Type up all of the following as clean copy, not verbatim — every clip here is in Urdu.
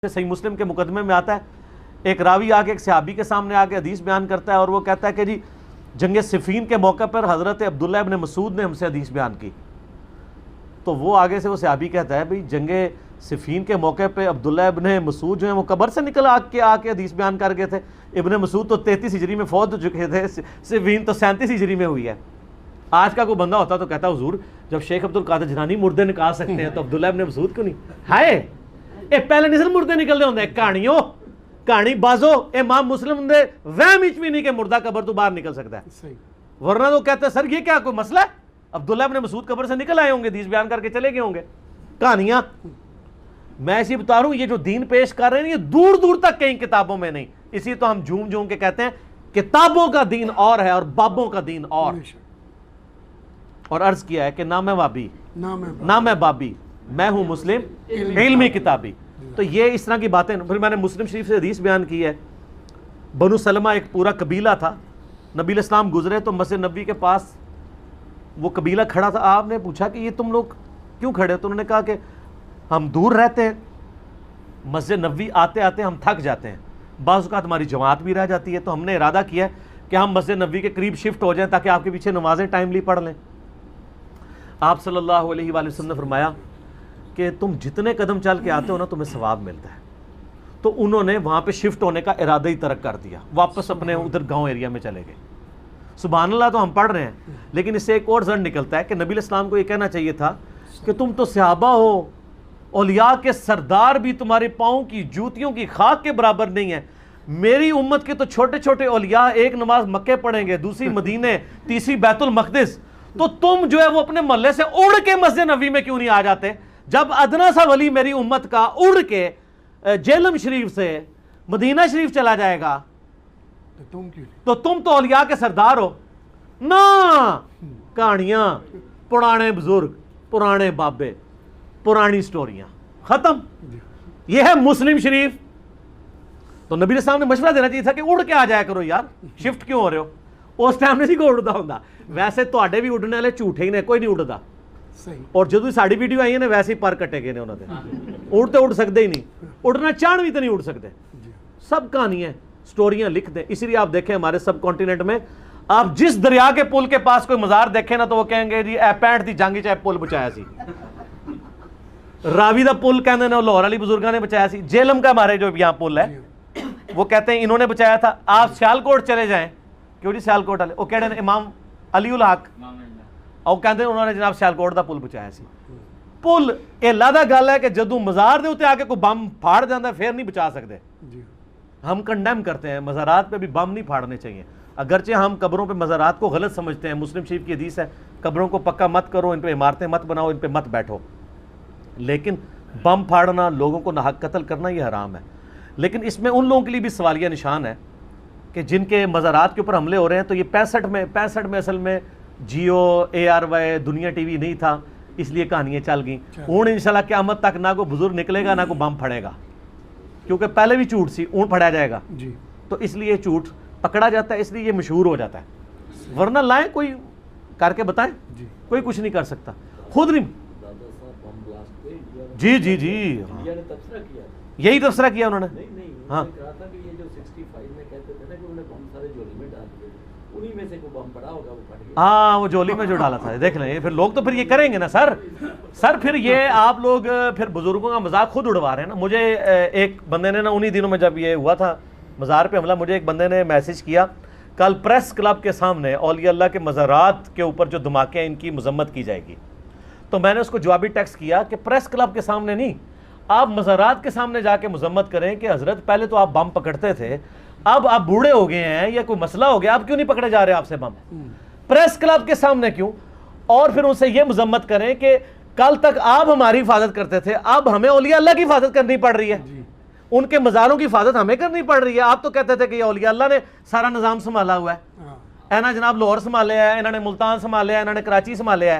صحیح مسلم کے مقدمے میں آتا ہے، ایک راوی آ کے ایک صحابی کے سامنے آ کے حدیث بیان کرتا ہے اور وہ کہتا ہے کہ جی جنگ صفین کے موقع پر حضرت عبداللہ ابن مسعود نے ہم سے حدیث بیان کی. تو وہ آگے سے وہ صحابی کہتا ہے بھئی جنگ صفین کے موقع پہ عبداللہ ابن مسعود جو ہیں وہ قبر سے نکل آ کے حدیث بیان کر گئے تھے. ابن مسعود تو 33 ہجری میں فوت ہو چکے تھے، صفین تو 37 ہجری میں ہوئی ہے. آج کا کوئی بندہ ہوتا تو کہتا حضور جب شیخ عبد القادر جیلانی مردے نکال سکتے ہیں تو عبداللہ ابن مسعود کیوں نہیں؟ ہائے اے پہلے نسل مردے نکل دے ہوندے کہانیوں کہانی بازو امام مسلم دے وہم وچ بھی نہیں کہ مردہ قبر تو باہر نکل سکتا ہے. ورنہ تو کہتے ہیں سر یہ کیا کوئی مسئلہ ہے؟ عبداللہ ابن مسعود قبر سے نکل آئے ہوں گے، حدیث بیان کر کے چلے گئے ہوں گے. کہانیاں میں ایسی بتا رہا ہوں، یہ جو دین پیش کر رہے ہیں یہ دور دور تک کہیں کتابوں میں نہیں. اسی تو ہم جھوم جھوم کے کہتے ہیں کتابوں کا دین اور ہے اور بابوں کا دین اور عرض کیا ہے کہ نہ میں وابی نہ میں بابی، میں ہوں مسلم علمی کتابی. تو یہ اس طرح کی باتیں. پھر میں نے مسلم شریف سے حدیث بیان کی ہے، بنو سلمہ ایک پورا قبیلہ تھا. نبی علیہ السلام گزرے تو مسجد نبی کے پاس وہ قبیلہ کھڑا تھا. آپ نے پوچھا کہ یہ تم لوگ کیوں کھڑے ہو؟ تو انہوں نے کہا کہ ہم دور رہتے ہیں، مسجد نبوی آتے آتے ہم تھک جاتے ہیں، بعض اوقات ہماری جماعت بھی رہ جاتی ہے، تو ہم نے ارادہ کیا ہے کہ ہم مسجد نبوی کے قریب شفٹ ہو جائیں تاکہ آپ کے پیچھے نمازیں ٹائملی پڑھ لیں. آپ صلی اللہ علیہ وآلہ وسلم نے فرمایا کہ تم جتنے قدم چل کے آتے ہو نا تمہیں ثواب ملتا ہے. تو انہوں نے وہاں پہ شفٹ ہونے کا ارادہ ہی ترک کر دیا، واپس اپنے ادھر گاؤں ایریا میں چلے گئے. سبحان اللہ تو ہم پڑھ رہے ہیں، لیکن اس سے ایک اور زن نکلتا ہے کہ نبی علیہ السلام کو یہ کہنا چاہیے تھا کہ تم تو صحابہ ہو، اولیاء کے سردار بھی تمہارے پاؤں کی جوتیوں کی خاک کے برابر نہیں ہے. میری امت کے تو چھوٹے چھوٹے اولیاء ایک نماز مکے پڑھیں گے، دوسری مدینے، تیسری بیت المقدس، تو تم جو ہے وہ اپنے محلے سے اڑ کے مسجد نبوی میں کیوں نہیں آ جاتے؟ جب ادنا سا ولی میری امت کا اڑ کے جیلم شریف سے مدینہ شریف چلا جائے گا تو تم تو اولیاء کے سردار ہو نا. کہانیاں، پرانے بزرگ، پرانے بابے، پرانی سٹوریاں ختم. یہ ہے مسلم شریف. تو نبی علیہ السلام نے مشورہ دینا چاہیے تھا کہ اڑ کے آ جایا کرو یار، شفٹ کیوں ہو رہے ہو؟ اس ٹائم نہیں کوئی اڑتا ہوں. ویسے تواڈے بھی اڑنے والے جھوٹے ہی نے، کوئی نہیں اڑتا. اور جدو ساڑی ویڈیو آئی ہے نا ویسے ہی پر کٹے گئے نے انہوں نے. اڑتے اڑ سکتے ہی نہیں، اڑنا چاہن بھی تو نہیں اڑ سکتے. سب کہانیاں سٹوریاں لکھ دیں. اسی لیے آپ دیکھیں ہمارے سب کانٹیننٹ میں آپ جس دریا کے پل کے پاس کوئی مزار دیکھیں نا تو وہ کہیں گے جی اے 65 دی جنگ چاہے پل بچایا سی. راوی دا پل کہتے ہیں لاہور علی بزرگاں نے بچایا سی. جیلم کا ہمارے جو یہاں پل ہے وہ کہتے ہیں انہوں نے بچایا تھا. آپ سیالکوٹ چلے جائیں، کیوں جی سیالکوٹ والے وہ کہہ رہے ہیں امام علی الحق، اور کہتے ہیں انہوں نے جناب سیالکوٹ دا پل بچایا سی. پل یہ لادا گل ہے کہ جدو مزار دے ہوتے آ کے کوئی بم پھاڑ جاتا ہے پھر نہیں بچا سکتے. ہم کنڈیم کرتے ہیں مزارات پہ بھی بم نہیں پھاڑنے چاہیے. اگرچہ ہم قبروں پہ مزارات کو غلط سمجھتے ہیں. مسلم شریف کی حدیث ہے قبروں کو پکا مت کرو، ان پہ عمارتیں مت بناؤ، ان پہ مت بیٹھو. لیکن بم پھاڑنا، لوگوں کو ناحق قتل کرنا یہ حرام ہے. لیکن اس میں ان لوگوں کے لیے بھی سوالیہ نشان ہے کہ جن کے مزارات کے اوپر حملے ہو رہے ہیں. تو یہ 65 میں اصل میں جیو ARY دنیا ٹی وی نہیں تھا، اس لیے کہانیاں چل گئیں. اون انشاءاللہ قیامت تک نہ کوئی بزرگ نکلے گا نہ کوئی بم پھڑے گا، کیونکہ پہلے بھی جھوٹ سی، اون پھڑا جائے گا تو اس لیے جھوٹ پکڑا جاتا ہے، اس لیے یہ مشہور ہو جاتا ہے. ورنہ لائیں کوئی کر کے بتائیں، کوئی کچھ نہیں کر سکتا. خود نہیں. جی جی جی یہی تبصرہ کیا انہوں نے. ہاں ہاں وہ جولی میں جو ڈالا تھا دیکھ لیں. پھر لوگ تو پھر یہ کریں گے نا سر پھر یہ آپ لوگ پھر بزرگوں کا مذاق خود اڑوا رہے ہیں نا. مجھے ایک بندے نے نا انہی دنوں میں جب یہ ہوا تھا مزار پہ حملہ، مجھے ایک بندے نے میسج کیا کل پریس کلب کے سامنے اولیاء اللہ کے مزارات کے اوپر جو دھماکے ہیں ان کی مذمت کی جائے گی. تو میں نے اس کو جوابی ٹیکسٹ کیا کہ پریس کلب کے سامنے نہیں، آپ مزارات کے سامنے جا کے مذمت کریں کہ حضرت پہلے تو آپ بم پکڑتے تھے، اب آپ بوڑھے ہو گئے ہیں یا کوئی مسئلہ ہو گیا، آپ کیوں نہیں پکڑے جا رہے آپ سے بم؟ پریس کلب کے سامنے کیوں؟ اور پھر ان سے یہ مذمت کریں کہ کل تک آپ ہماری حفاظت کرتے تھے، اب ہمیں اولیاء اللہ کی حفاظت کرنی پڑ رہی ہے، ان کے مزاروں کی حفاظت ہمیں کرنی پڑ رہی ہے. آپ تو کہتے تھے کہ یہ اولیاء اللہ نے سارا نظام سنبھالا ہوا ہے، اینا جناب لاہور سنبھالے ہے، انہوں نے ملتان سنبھالے ہے، انہوں نے کراچی سنبھالے ہے.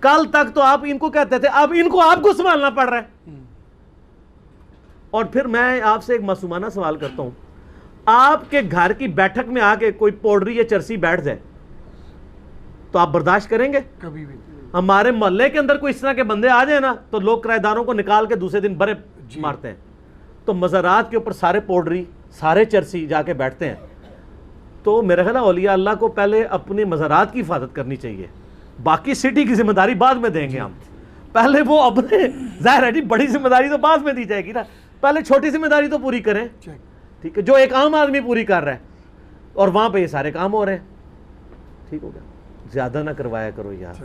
کل تک تو آپ ان کو کہتے تھے، اب ان کو آپ کو سنبھالنا پڑ رہا ہے. اور پھر میں آپ سے ایک معصومانہ سوال کرتا ہوں، آپ کے گھر کی بیٹھک میں آ کے کوئی پوڈری یا چرسی بیٹھ جائے تو آپ برداشت کریں گے؟ کبھی بھی. ہمارے محلے کے اندر کوئی اس طرح کے بندے آ جائیں نا تو لوگ کرایہ داروں کو نکال کے دوسرے دن برے مارتے ہیں. تو مزارات کے اوپر سارے پوڈری سارے چرسی جا کے بیٹھتے ہیں. تو میرا خیال ہے اولیاء اللہ کو پہلے اپنی مزارات کی حفاظت کرنی چاہیے, باقی سٹی کی ذمہ داری بعد میں دیں گے ہم. پہلے وہ اپنے ظاہر ہے جی بڑی ذمہ داری تو بعد میں دی جائے گی نا, پہلے چھوٹی ذمہ داری تو پوری کریں, ٹھیک ہے, جو ایک عام آدمی پوری کر رہا ہے اور وہاں پہ یہ سارے کام ہو رہے ہیں. ٹھیک ہو گیا, زیادہ نہ کروایا کرو یار.